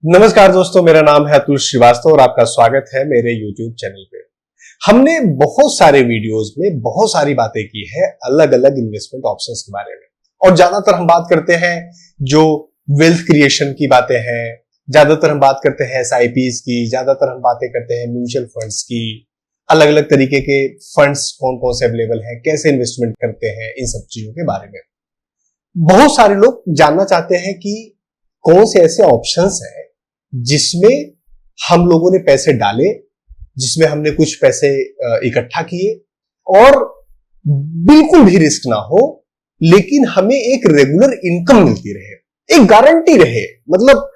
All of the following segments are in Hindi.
नमस्कार दोस्तों, मेरा नाम है अतुल श्रीवास्तव और आपका स्वागत है मेरे YouTube चैनल पे। हमने बहुत सारे वीडियोस में बहुत सारी बातें की है अलग अलग इन्वेस्टमेंट ऑप्शंस के बारे में, और ज्यादातर हम बात करते हैं जो वेल्थ क्रिएशन की बातें हैं, ज्यादातर हम बात करते हैं SIPs की, ज्यादातर हम बातें करते हैं म्यूचुअल फंड्स की, अलग अलग तरीके के फंड्स कौन कौन से अवेलेबल हैं, कैसे इन्वेस्टमेंट करते हैं, इन सब चीजों के बारे में। बहुत सारे लोग जानना चाहते हैं कि कौन से ऐसे ऑप्शंस हैं जिसमें हम लोगों ने पैसे डाले, जिसमें हमने कुछ पैसे इकट्ठा किए और बिल्कुल भी रिस्क ना हो, लेकिन हमें एक रेगुलर इनकम मिलती रहे, एक गारंटी रहे। मतलब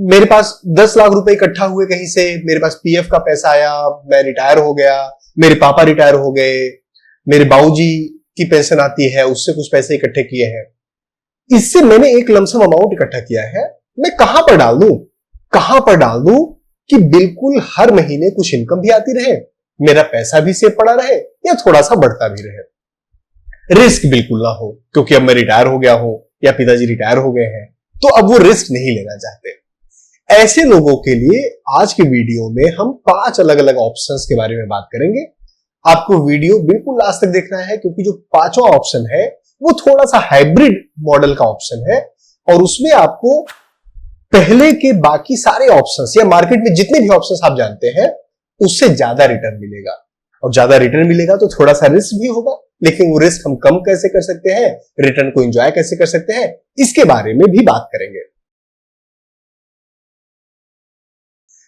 मेरे पास 10 लाख रुपए इकट्ठा हुए कहीं से, मेरे पास PF का पैसा आया, मैं रिटायर हो गया, मेरे पापा रिटायर हो गए, मेरे बाबूजी की पेंशन आती है, उससे कुछ पैसे इकट्ठे किए हैं, इससे मैंने एक लमसम अमाउंट इकट्ठा किया है, मैं कहां पर डाल दूं कि बिल्कुल हर महीने कुछ इनकम भी आती रहे, मेरा पैसा भी सेफ पड़ा रहे या थोड़ा सा बढ़ता भी रहे, रिस्क बिल्कुल ना हो, क्योंकि अब मैं रिटायर हो गया हूं या पिताजी रिटायर हो गए हैं तो अब वो रिस्क नहीं लेना चाहते। ऐसे लोगों के लिए आज के वीडियो में हम 5 अलग अलग ऑप्शंस के बारे में बात करेंगे। आपको वीडियो बिल्कुल लास्ट तक देखना है, क्योंकि जो 5वां ऑप्शन है वो थोड़ा सा हाइब्रिड मॉडल का ऑप्शन है, और उसमें आपको पहले के बाकी सारे ऑप्शंस या मार्केट में जितने भी ऑप्शंस आप जानते हैं उससे ज्यादा रिटर्न मिलेगा, और ज्यादा रिटर्न मिलेगा तो थोड़ा सा रिस्क भी होगा, लेकिन वो रिस्क हम कम कैसे कर सकते हैं, रिटर्न को एंजॉय कैसे कर सकते हैं, इसके बारे में भी बात करेंगे।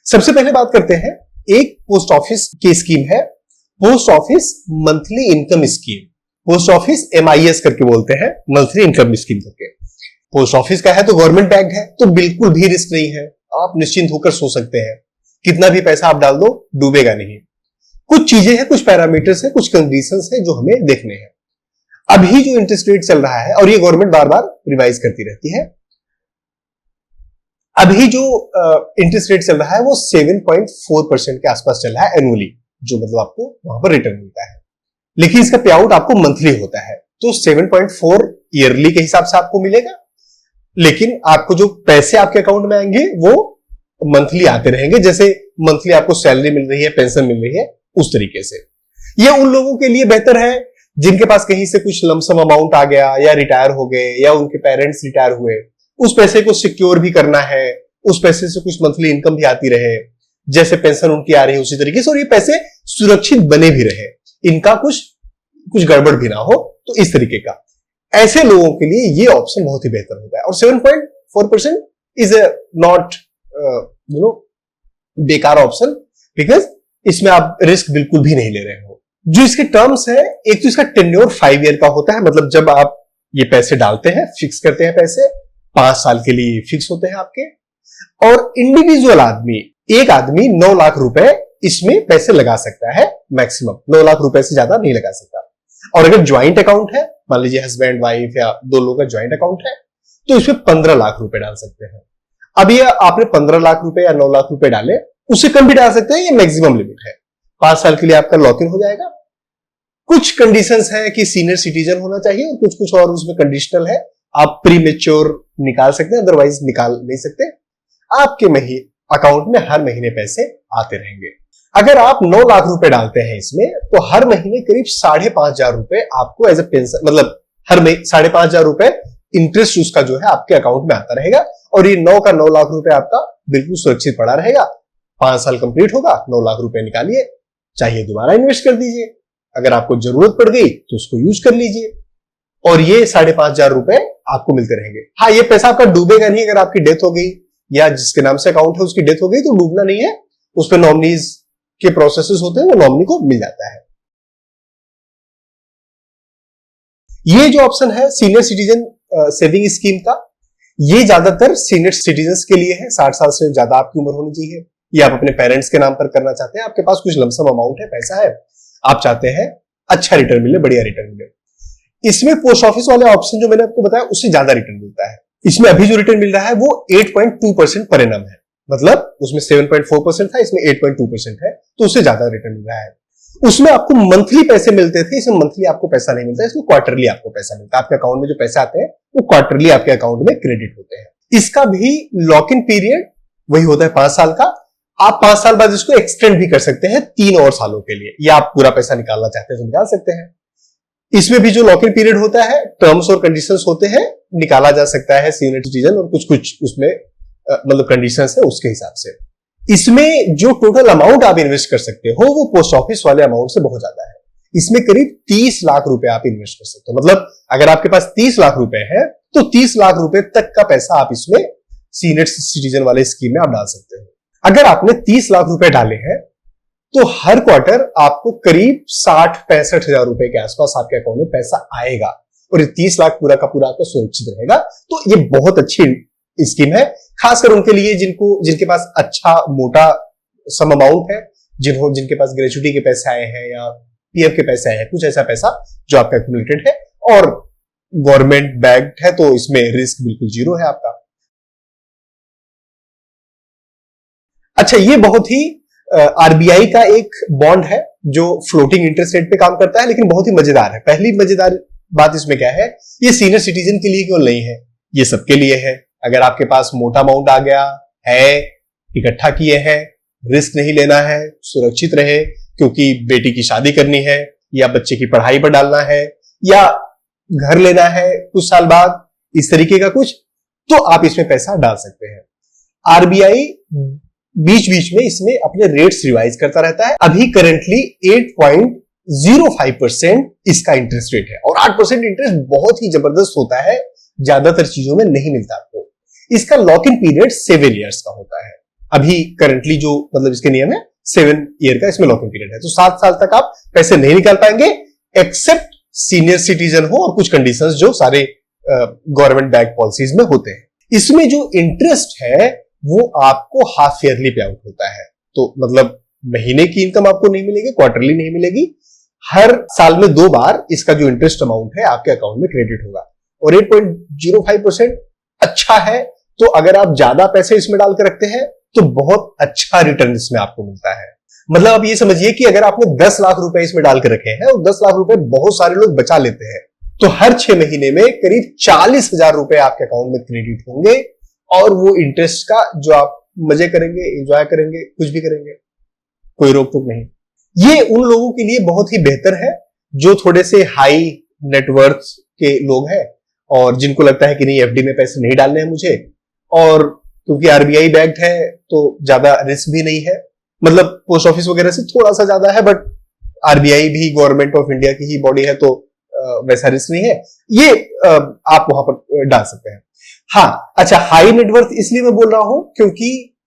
सबसे पहले बात करते हैं, एक पोस्ट ऑफिस की स्कीम है, post office monthly income scheme. Post office MIS करके बोलते हैं, मंथली इनकम स्कीम करके। पोस्ट ऑफिस का है तो गवर्नमेंट बैंक है, तो बिल्कुल भी रिस्क नहीं है, आप निश्चिंत होकर सो सकते हैं, कितना भी पैसा आप डाल दो डूबेगा नहीं। कुछ चीजें हैं, कुछ पैरामीटर्स हैं, कुछ कंडीशंस हैं जो हमें देखने हैं। अभी जो इंटरेस्ट रेट चल रहा है, और ये गवर्नमेंट बार बार रिवाइज करती रहती है, अभी जो इंटरेस्ट रेट चल रहा है वो 7.4% के आसपास चल रहा है एनुअली, जो मतलब आपको वहां पर रिटर्न मिलता है, लेकिन इसका पे आउट आपको मंथली होता है, तो 7.4 ईयरली के हिसाब से आपको मिलेगा, लेकिन आपको जो पैसे आपके अकाउंट में आएंगे वो मंथली आते रहेंगे, जैसे मंथली आपको सैलरी मिल रही है, पेंशन मिल रही है, उस तरीके से। ये उन लोगों के लिए बेहतर है जिनके पास कहीं से कुछ लमसम अमाउंट आ गया, या रिटायर हो गए, या उनके पेरेंट्स रिटायर हुए, उस पैसे को सिक्योर भी करना है, उस पैसे से कुछ मंथली इनकम भी आती रहे, जैसे पेंशन उनकी आ रही है उसी तरीके से, और ये पैसे सुरक्षित बने भी रहे, इनका कुछ गड़बड़ भी ना हो, तो इस तरीके का। ऐसे लोगों के लिए ये ऑप्शन बहुत ही बेहतर होता है, और 7.4% इज नॉट बेकार ऑप्शन, बिकॉज इसमें आप रिस्क बिल्कुल भी नहीं ले रहे हो। जो इसके टर्म्स है, एक तो इसका टेन्योर 5 ईयर का होता है, मतलब जब आप ये पैसे डालते हैं, फिक्स करते हैं पैसे, 5 साल के लिए फिक्स होते हैं आपके, और इंडिविजुअल आदमी, एक आदमी 9 लाख रुपए इसमें पैसे लगा सकता है, मैक्सिमम 9 लाख रुपए से ज्यादा नहीं लगा सकता। और अगर ज्वाइंट अकाउंट है, मान लीजिए हस्बैंड वाइफ या 2 लोगों का ज्वाइंट अकाउंट है, तो इसमें 15 लाख रुपए डाल सकते हैं। अब ये आपने 15 लाख रुपए या 9 लाख रुपए डाले, उससे कम भी डाल सकते हैं, ये मैक्सिमम लिमिट है, 5 साल के लिए आपका लॉक इन हो जाएगा। कुछ कंडीशंस है कि सीनियर सिटीजन होना चाहिए, और कुछ और उसमें कंडीशनल है, आप प्री मेच्योर निकाल सकते हैं, अदरवाइज निकाल नहीं सकते। आपके अकाउंट में हर महीने पैसे आते रहेंगे। अगर आप 9 लाख रुपए डालते हैं इसमें, तो हर महीने करीब 5,500 रुपए आपको एज ए पेंशन, मतलब हर महीने 5,500 रुपए इंटरेस्ट उसका जो है आपके अकाउंट में आता रहेगा, और ये 9 का 9 लाख रुपए आपका बिल्कुल सुरक्षित पड़ा रहेगा। 5 साल कंप्लीट होगा, 9 लाख रुपए निकालिए, चाहिए दोबारा इन्वेस्ट कर दीजिए, अगर आपको जरूरत पड़ गई तो उसको यूज कर लीजिए, और ये 5,500 रुपए आपको मिलते रहेंगे। हाँ, ये पैसा आपका डूबेगा नहीं, अगर आपकी डेथ हो गई या जिसके नाम से अकाउंट है उसकी डेथ हो गई तो डूबना नहीं है, उस पर नॉमिनीज के प्रोसेसेस होते हैं, वो नॉमिनी को मिल जाता है। ये जो ऑप्शन है सीनियर सिटीजन सेविंग स्कीम का, ये ज्यादातर सीनियर सिटीजन के लिए है, 60 साल से ज्यादा आपकी उम्र होनी चाहिए, ये आप अपने पेरेंट्स के नाम पर करना चाहते हैं, आपके पास कुछ लमसम अमाउंट है, पैसा है, आप चाहते हैं अच्छा रिटर्न मिले, बढ़िया रिटर्न मिले। इसमें पोस्ट ऑफिस वाले ऑप्शन जो मैंने आपको बताया उससे ज्यादा रिटर्न मिलता है। इसमें अभी जो रिटर्न मिल रहा है वो 8.2% पर एनम है, मतलब उसमें 7.4% था, इसमें 8.2% है, तो उससे ज्यादा रिटर्न मिल रहा है। उसमें आपको मंथली पैसे मिलते थे, इसमें मंथली आपको पैसा नहीं मिलता, इसमें क्वार्टरली आपको पैसा मिलता है। आपके अकाउंट में जो पैसे आते हैं वो क्वार्टरली आपके अकाउंट में क्रेडिट होते हैं। इसका भी लॉक इन पीरियड वही होता है 5 साल का। आप 5 साल बाद इसको एक्सटेंड भी कर सकते हैं 3 और सालों के लिए, या आप पूरा पैसा निकालना चाहते हैं तो निकाल सकते हैं। इसमें भी जो लॉक इन पीरियड होता है, टर्म्स और कंडीशंस होते हैं, निकाला जा सकता है सीनियर सिटीजन, और कुछ कुछ उसमें मतलब कंडीशंस है उसके हिसाब से। इसमें जो टोटल अमाउंट आप इन्वेस्ट कर सकते हो वो पोस्ट ऑफिस वाले अमाउंट से बहुत ज्यादा है। इसमें करीब 30 लाख रुपए आप इन्वेस्ट कर सकते हो। मतलब अगर आपके पास 30 लाख रुपए है तो 30 लाख रुपए तक का पैसा आप इसमें सीनियर सिटीजन वाले स्कीम में आप डाल सकते हो। अगर आपने 30 लाख रुपए डाले हैं तो हर क्वार्टर आपको करीब 60-65 हजार रुपए के आसपास आपके अकाउंट में पैसा आएगा, और ये 30 लाख पूरा का पूरा आपका सुरक्षित रहेगा। तो ये बहुत अच्छी स्कीम है, खासकर उनके लिए जिनके पास अच्छा मोटा सम अमाउंट है, जिनके पास ग्रेजुटी के पैसे आए हैं या पीएफ के पैसे आए हैं, कुछ ऐसा पैसा जो आपका एक्यूमुलेटेड है और गवर्नमेंट बैक्ड है, तो इसमें रिस्क बिल्कुल जीरो है आपका। अच्छा, ये बहुत ही आरबीआई का एक बॉन्ड है जो फ्लोटिंग इंटरेस्ट रेट पे काम करता है, लेकिन बहुत ही मजेदार है। पहली मजेदार बात इसमें क्या है, ये सीनियर सिटीजन के लिए क्यों नहीं है, ये सबके लिए है। अगर आपके पास मोटा अमाउंट आ गया है, इकट्ठा किए हैं, रिस्क नहीं लेना है, सुरक्षित रहे, क्योंकि बेटी की शादी करनी है या बच्चे की पढ़ाई पर डालना है या घर लेना है कुछ साल बाद, इस तरीके का कुछ, तो आप इसमें पैसा डाल सकते हैं। आरबीआई बीच बीच में इसमें अपने रेट्स रिवाइज करता रहता है। अभी करंटली 8.05% इसका इंटरेस्ट रेट है, और 8% इंटरेस्ट बहुत ही जबरदस्त होता है, ज्यादातर चीजों में नहीं मिलता आपको। इसका लॉक इन पीरियड 7 ईयर्स का होता है। अभी करंटली जो मतलब इसके नियम है 7 ईयर का इसमें लॉक इन पीरियड है, तो 7 साल तक आप पैसे नहीं निकाल पाएंगे एक्सेप्ट सीनियर सिटीजन हो और कुछ कंडीशंस जो सारे गवर्नमेंट बैक पॉलिसीज में होते हैं। इसमें जो इंटरेस्ट है वो आपको हाफ ईयरली पे आउट होता है, तो मतलब महीने की इनकम आपको नहीं मिलेगी, क्वार्टरली नहीं मिलेगी, हर साल में 2 बार इसका जो इंटरेस्ट अमाउंट है आपके अकाउंट में क्रेडिट होगा। और 8.05% अच्छा है, तो अगर आप ज्यादा पैसे इसमें डाल के रखते हैं तो बहुत अच्छा रिटर्न इसमें आपको मिलता है। मतलब आप ये समझिए कि अगर आपने 10 लाख रुपए इसमें डाल के रखे हैं और 10 लाख रुपए बहुत सारे लोग बचा लेते हैं, तो हर 6 महीने में करीब 40,000 रुपए आपके अकाउंट में क्रेडिट होंगे, और वो इंटरेस्ट का जो आप मजे करेंगे, एंजॉय करेंगे, कुछ भी करेंगे, कोई रोक टोक नहीं। ये उन लोगों के लिए बहुत ही बेहतर है जो थोड़े से हाई नेटवर्थ के लोग हैं और जिनको लगता है कि नहीं एफडी में पैसे नहीं डालने हैं मुझे, और क्योंकि आरबीआई बैक्ड है तो ज्यादा रिस्क भी नहीं है, मतलब पोस्ट ऑफिस वगैरह से थोड़ा सा ज्यादा है, बट आरबीआई भी गवर्नमेंट ऑफ इंडिया की ही बॉडी है, तो वैसा रिस्क नहीं है, ये आप वहां पर डाल सकते हैं। हाँ, अच्छा, हाई नेटवर्थ इसलिए मैं बोल रहा हूं क्योंकि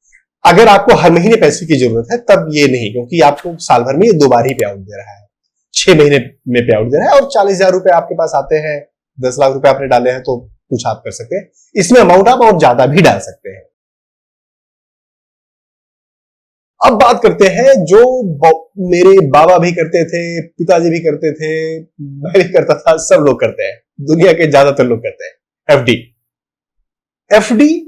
अगर आपको हर महीने पैसे की जरूरत है तब ये नहीं, क्योंकि आपको साल भर में ये 2 बार ही पे आउट दे रहा है, 6 महीने में पे आउट दे रहा है, और 40,000 रुपए आपके पास आते हैं, 10 लाख रुपए आपने डाले हैं तो कुछ आप कर सकते हैं। इसमें अमाउंट आप और ज्यादा भी डाल सकते हैं। अब बात करते हैं जो मेरे बाबा भी करते थे, पिताजी भी करते थे, मैं भी करता था, सब लोग करते हैं, दुनिया के ज्यादातर लोग करते हैं, एफडी। एफडी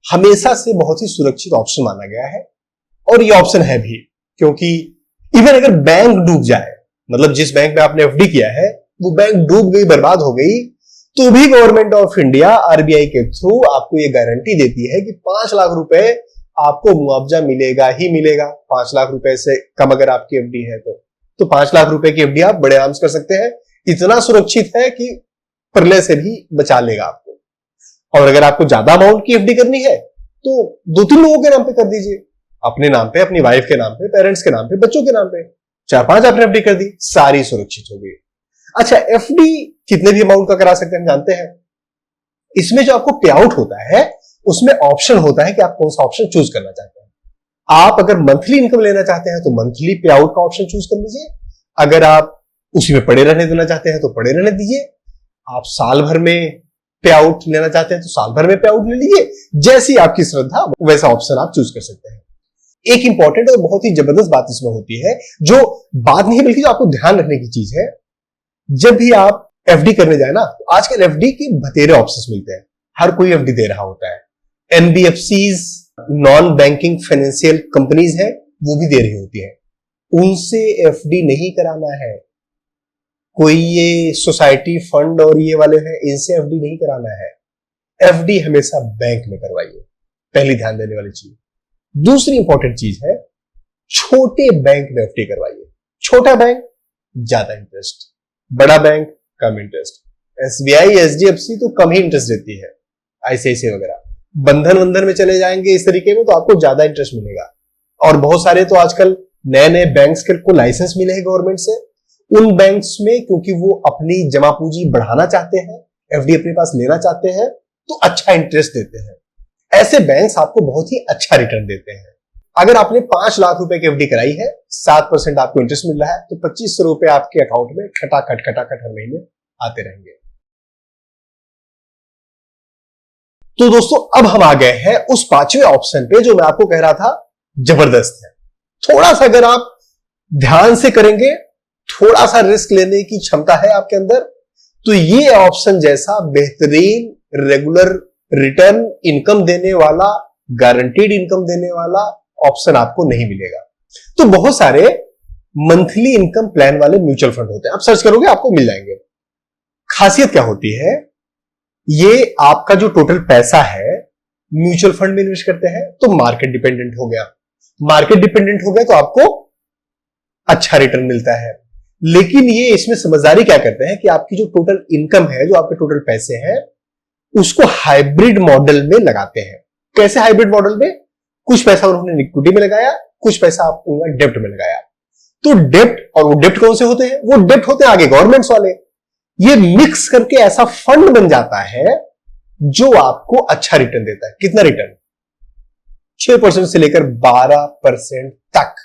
हमेशा से बहुत ही सुरक्षित ऑप्शन माना गया है, और ये ऑप्शन है भी, क्योंकि इवन अगर बैंक डूब जाए, मतलब जिस बैंक में आपने एफडी किया है वो बैंक डूब गई, बर्बाद हो गई, तो भी गवर्नमेंट ऑफ इंडिया आरबीआई के थ्रू आपको ये गारंटी देती है कि 5 लाख रुपए आपको मुआवजा मिलेगा ही मिलेगा। 5 लाख रुपए से कम अगर आपकी एफडी है तो 5 लाख रुपए की एफडी आप बड़े आराम से कर सकते हैं। इतना सुरक्षित है कि प्रलय से भी बचा लेगा आपको। और अगर आपको ज्यादा अमाउंट की एफडी करनी है तो 2-3 लोगों के नाम पे कर दीजिए, अपने नाम पे, अपनी वाइफ के नाम पे, पेरेंट्स के नाम पे, बच्चों के नाम पे, 4-5 आपने एफडी कर दी, सारी सुरक्षित हो गई। अच्छा, एफडी कितने भी अमाउंट का करा सकते हैं हम जानते हैं। इसमें जो आपको पे आउट होता है उसमें ऑप्शन होता है कि आप कौन सा ऑप्शन चूज करना चाहते हैं। आप अगर मंथली इनकम लेना चाहते हैं तो मंथली पे आउट का ऑप्शन चूज कर लीजिए, अगर आप उसी में पड़े रहने देना चाहते हैं तो पड़े रहने दीजिए, आप साल भर में पे आउट लेना चाहते हैं तो साल भर में पे आउट ले लीजिए, जैसी आपकी श्रद्धा वैसा ऑप्शन आप चूज कर सकते हैं। एक इंपॉर्टेंट और बहुत ही जबरदस्त बात इसमें होती है, जो बात नहीं बल्कि जो आपको ध्यान रखने की चीज है, जब भी आप एफडी करने जाए ना, तो आजकल एफडी के बतेरे ऑप्शंस मिलते हैं, हर कोई एफडी दे रहा होता है। NBFCs, non banking financial companies है, वो भी दे रही होती है, उनसे एफडी नहीं कराना है। कोई ये सोसाइटी फंड और ये वाले हैं, इनसे एफडी नहीं कराना है। एफडी हमेशा बैंक में करवाइए, पहली ध्यान देने वाली चीज। दूसरी इंपॉर्टेंट चीज है, छोटे बैंक में एफडी करवाइए। छोटा बैंक ज्यादा इंटरेस्ट, बड़ा बैंक कम इंटरेस्ट। एसबीआई, एचडीएफसी तो कम ही इंटरेस्ट देती है, आईसीआईसीआई वगैरह। बंधन में चले जाएंगे इस तरीके में तो आपको ज्यादा इंटरेस्ट मिलेगा। और बहुत सारे तो आजकल नए नए बैंक्स को लाइसेंस मिले हैं गवर्नमेंट से। उन बैंक्स में क्योंकि वो अपनी जमा पूंजी बढ़ाना चाहते हैं, एफडी अपने पास लेना चाहते हैं, तो अच्छा इंटरेस्ट देते हैं। ऐसे बैंक्स आपको बहुत ही अच्छा रिटर्न देते हैं। अगर आपने 5 लाख रुपए की एफडी कराई है, 7% आपको इंटरेस्ट मिल रहा है, तो 2500 रुपए आपके अकाउंट में खटाखट हर महीने आते रहेंगे। तो दोस्तों अब हम आ गए हैं उस 5वें ऑप्शन पे जो मैं आपको कह रहा था जबरदस्त है। थोड़ा सा अगर आप ध्यान से करेंगे, थोड़ा सा रिस्क लेने की क्षमता है आपके अंदर, तो ये ऑप्शन जैसा बेहतरीन रेगुलर रिटर्न इनकम देने वाला, गारंटीड इनकम देने वाला ऑप्शन आपको नहीं मिलेगा। तो बहुत सारे मंथली इनकम प्लान वाले म्यूचुअल फंड होते हैं, आप सर्च करोगे आपको मिल जाएंगे। खासियत क्या होती है, ये आपका जो टोटल पैसा है म्यूचुअल फंड में इन्वेस्ट करते हैं तो मार्केट डिपेंडेंट हो गया। मार्केट डिपेंडेंट हो गया तो आपको अच्छा रिटर्न मिलता है। लेकिन ये इसमें समझदारी क्या करते हैं कि आपकी जो टोटल इनकम है, जो आपके टोटल पैसे हैं, उसको हाइब्रिड मॉडल में लगाते हैं। कैसे हाइब्रिड मॉडल में? कुछ पैसा उन्होंने इक्विटी में लगाया, कुछ पैसा आपको डेब्ट में लगाया। तो डेब्ट, और वो डेब्ट कौन से होते हैं? वो डेब्ट होते हैं आगे गवर्नमेंट्स वाले। ये मिक्स करके ऐसा फंड बन जाता है जो आपको अच्छा रिटर्न देता है। कितना रिटर्न? 6% से लेकर 12% तक।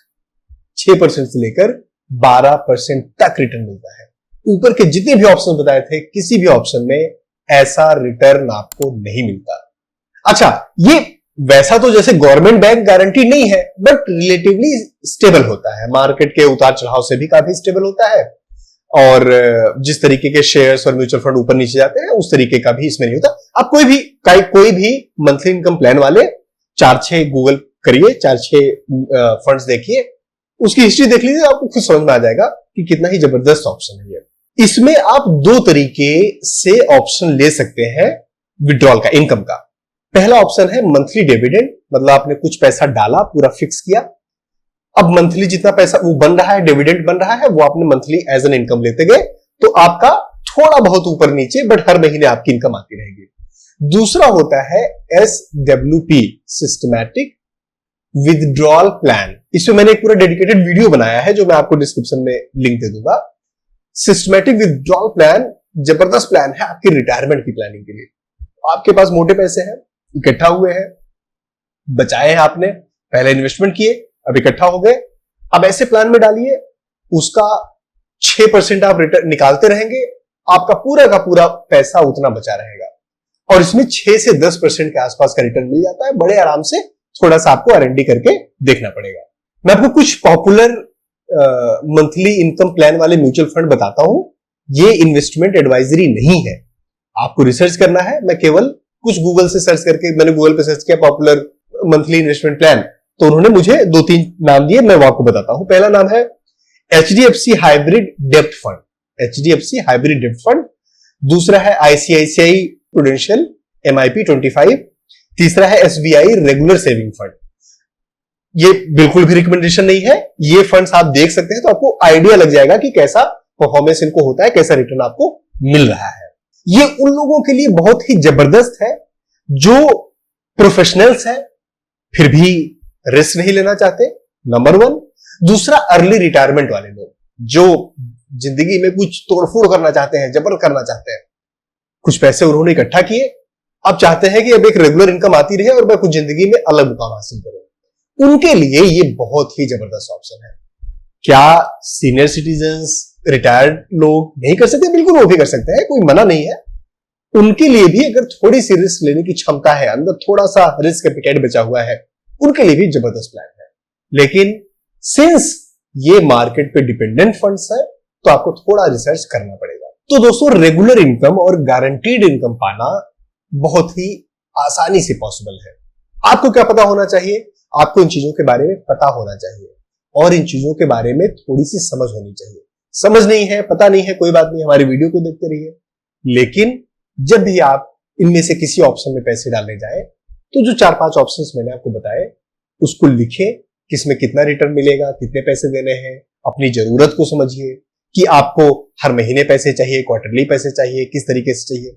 6% से लेकर 12% तक रिटर्न मिलता है। ऊपर के जितने भी ऑप्शन बताए थे, किसी भी ऑप्शन में ऐसा रिटर्न आपको नहीं मिलता। अच्छा, ये वैसा तो जैसे गवर्नमेंट बैंक गारंटी नहीं है, बट रिलेटिवली स्टेबल होता है। मार्केट के उतार चढ़ाव से भी काफी स्टेबल होता है। और जिस तरीके के शेयर्स और म्यूचुअल फंड ऊपर नीचे जाते हैं, उस तरीके का भी इसमें नहीं होता। आप कोई भी मंथली इनकम प्लान वाले 4-6 गूगल करिए, 4-6 फंड्स देखिए, उसकी हिस्ट्री देख लीजिए, आपको खुद समझ में आ जाएगा कि कितना ही जबरदस्त ऑप्शन है ये। इसमें आप 2 तरीके से ऑप्शन ले सकते हैं विड्रॉल का, इनकम का। पहला ऑप्शन है मंथली डिविडेंड, मतलब आपने कुछ पैसा डाला, पूरा फिक्स किया, अब मंथली जितना पैसा वो बन रहा है, डिविडेंड बन रहा है, वो आपने मंथली एज एन इनकम लेते गए, तो आपका थोड़ा बहुत ऊपर नीचे, बट हर महीने आपकी इनकम आती रहेगी। दूसरा होता है SWP, सिस्टमैटिक विथड्रॉल प्लान। इसमें मैंने एक पूरा डेडिकेटेड वीडियो बनाया है जो मैं आपको डिस्क्रिप्शन में लिंक दे दूंगा। सिस्टमैटिक विथड्रॉल प्लान जबरदस्त प्लान है आपकी रिटायरमेंट की प्लानिंग के लिए। आपके पास मोटे पैसे हैं, इकट्ठा हुए हैं, बचाए हैं आपने, पहले इन्वेस्टमेंट किए, अब इकट्ठा हो गए, अब ऐसे प्लान में डालिए, उसका 6% आप रिटर्न निकालते रहेंगे, आपका पूरा का पूरा पैसा उतना बचा रहेगा। और इसमें 6 से 10% के आसपास का रिटर्न मिल जाता है, बड़े आराम से। थोड़ा सा आपको R&D करके देखना पड़ेगा। मैं आपको कुछ पॉपुलर मंथली इनकम प्लान वाले म्यूचुअल फंड बताता हूं। ये इन्वेस्टमेंट एडवाइजरी नहीं है, आपको रिसर्च करना है। मैं केवल कुछ गूगल से सर्च करके, मैंने गूगल पे सर्च किया पॉपुलर मंथली इन्वेस्टमेंट प्लान, तो उन्होंने मुझे 2-3 नाम दिए, मैं वो आपको बताता हूं। पहला नाम है HDFC हाइब्रिड डेब्ट फंड, HDFC हाइब्रिड डेब्ट फंड। दूसरा है ICICI प्रूडेंशियल MIP25। तीसरा है SBI रेगुलर सेविंग फंड। ये बिल्कुल भी रिकमेंडेशन नहीं है, ये फंड्स आप देख सकते हैं तो आपको आइडिया लग जाएगा कि कैसा परफॉर्मेंस इनको होता है, कैसा रिटर्न आपको मिल रहा है। ये उन लोगों के लिए बहुत ही जबरदस्त है जो प्रोफेशनल्स हैं फिर भी रिस्क नहीं लेना चाहते, नंबर 1। दूसरा, अर्ली रिटायरमेंट वाले लोग जो जिंदगी में कुछ तोड़फोड़ करना चाहते हैं, जबर करना चाहते हैं। कुछ पैसे उन्होंने इकट्ठा किए, अब चाहते हैं कि अब एक रेगुलर इनकम आती रहे और मैं कुछ जिंदगी में अलग मुकाम हासिल करूं। उनके लिए ये बहुत ही जबरदस्त ऑप्शन है। क्या सीनियर सिटीजन्स, रिटायर्ड लोग नहीं कर सकते? बिल्कुल वो भी कर सकते हैं, कोई मना नहीं है। उनके लिए भी अगर थोड़ी सी रिस्क लेने की क्षमता है, अंदर थोड़ा सा रिस्क एपिटाइट बचा हुआ है, उनके लिए भी जबरदस्त प्लान है। लेकिन सिंस ये मार्केट पे डिपेंडेंट फंड्स है, तो आपको थोड़ा रिसर्च करना पड़ेगा। तो दोस्तों, रेगुलर इनकम और गारंटीड इनकम पाना बहुत ही आसानी से पॉसिबल है। आपको क्या पता होना चाहिए? आपको इन चीजों के बारे में पता होना चाहिए और इन चीजों के बारे में थोड़ी सी समझ होनी चाहिए। समझ नहीं है, पता नहीं है, कोई बात नहीं, हमारी वीडियो को देखते रहिए। लेकिन जब भी आप इनमें से किसी ऑप्शन में पैसे डालने जाएं, तो जो 4-5 ऑप्शंस मैंने आपको बताए, उसको लिखे, किसमें कितना रिटर्न मिलेगा, कितने पैसे देने हैं, अपनी जरूरत को समझिए कि आपको हर महीने पैसे चाहिए, क्वार्टरली पैसे चाहिए, किस तरीके से चाहिए,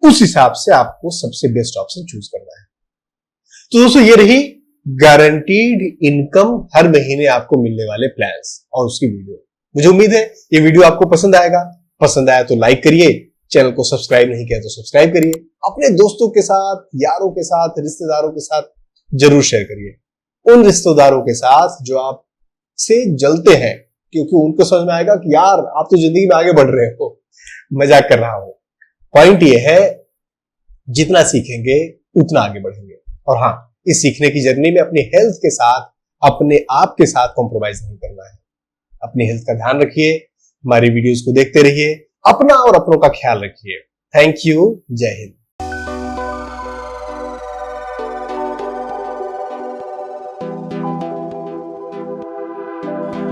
उस हिसाब से आपको सबसे बेस्ट ऑप्शन चूज करना है। तो दोस्तों ये रही गारंटीड इनकम हर महीने आपको मिलने वाले प्लान्स और उसकी वीडियो। मुझे उम्मीद है ये वीडियो आपको पसंद आएगा। पसंद आया तो लाइक करिए, चैनल को सब्सक्राइब नहीं किया तो सब्सक्राइब करिए, अपने दोस्तों के साथ, यारों के साथ, रिश्तेदारों के साथ जरूर शेयर करिए। उन रिश्तेदारों के साथ जो आपसे जलते हैं, क्योंकि उनको समझ में आएगा कि यार आप तो जिंदगी में आगे बढ़ रहे हो। मजाक कर रहा हूं। पॉइंट ये है, जितना सीखेंगे उतना आगे बढ़ेंगे। और हाँ, इस सीखने की जर्नी में अपनी हेल्थ के साथ, अपने आप के साथ कॉम्प्रोमाइज नहीं करना है। अपनी हेल्थ का ध्यान रखिए, हमारी वीडियोस को देखते रहिए, अपना और अपनों का ख्याल रखिए। Thank you. जय हिंद।